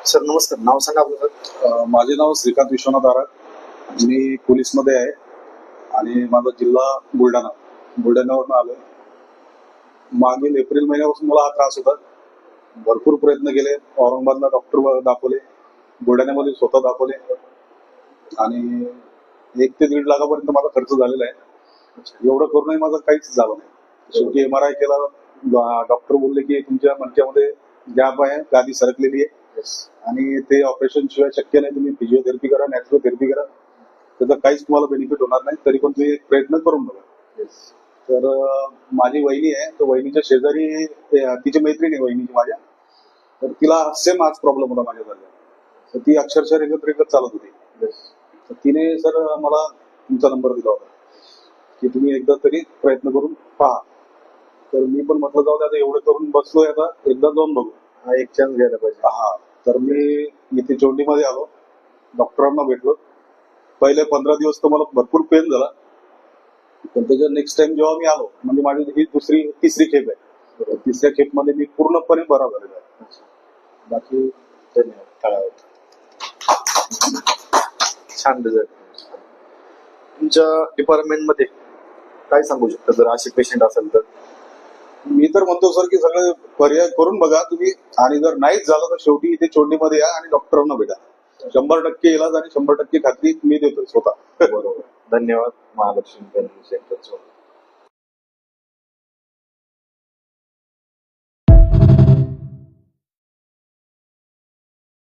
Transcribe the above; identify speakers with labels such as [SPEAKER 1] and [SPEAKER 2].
[SPEAKER 1] Sir नमस्कार, नाव सांगा आपलं सर.
[SPEAKER 2] माझे नाव श्रीकांत विश्वनाथ आराग. मी पोलीसमध्ये आहे आणि माझा जिल्हा बुलढाण्यावरून आलोय. मागील एप्रिल महिन्यापासून मला हा त्रास होता. भरपूर प्रयत्न केले, औरंगाबादला डॉक्टर दाखवले, बुलढाण्यामध्ये स्वतः दाखवले आणि 1 ते 1.5 लाखापर्यंत माझा खर्च झालेला आहे. एवढं करूनही माझं काहीच झालं नाही. शेवटी MRI केला. डॉक्टर बोलले की तुमच्या मणक्यामध्ये गॅप आहे, गादी सरकलेली आहे आणि ते ऑपरेशन शिवाय शक्य नाही. तुम्ही फिजिओथेरपी करा, नॅचरोथेरपी करा, त्याचा काहीच तुम्हाला बेनिफिट होणार नाही. तरी पण तुम्ही एक प्रयत्न करून बघा. तर माझी वहिनी आहे, तर वहिनीच्या शेजारी तिची मैत्रीण आहे वहिनीची माझ्या, तर तिला सेम हाच प्रॉब्लेम होता माझ्यासारखा. तर ती अक्षरशः रेगत चालत होती. तर तिने सर मला तुमचा नंबर दिला होता की तुम्ही एकदा तरी प्रयत्न करून पहा. तर मी पण म्हटलं जाऊ दे, आता एवढं करून बसलोय, आता एकदा जाऊन बघू,
[SPEAKER 1] हा एक चान्स घ्यायला पाहिजे.
[SPEAKER 2] हा. तर मी इथे चोंडीमध्ये आलो, डॉक्टरांना भेटलो. पहिले 15 दिवस तर मला भरपूर पेन झाला, पण त्याच्या नेक्स्ट टाइम जेव्हा मी आलो, म्हणजे माझी ही तिसरी खेप आहे. तिसऱ्या खेपमध्ये मी पूर्णपणे बरा झालेला आहे. बाकी
[SPEAKER 1] धन्यवाद. छान रिझल्ट. तुमच्या डिपार्टमेंटमध्ये काय सांगू शकता जर असे पेशंट असेल तर?
[SPEAKER 2] मी तर म्हणतो सर की सगळे पर्याय करून बघा तुम्ही, आणि जर नाहीच झालं तर शेवटी इथे चोंडीमध्ये या आणि डॉक्टरांना भेटा. 100% इलाज आणि 100% खात्री मी देतोय स्वतः.
[SPEAKER 1] बरोबर. धन्यवाद. महालक्ष्मी सेंटर.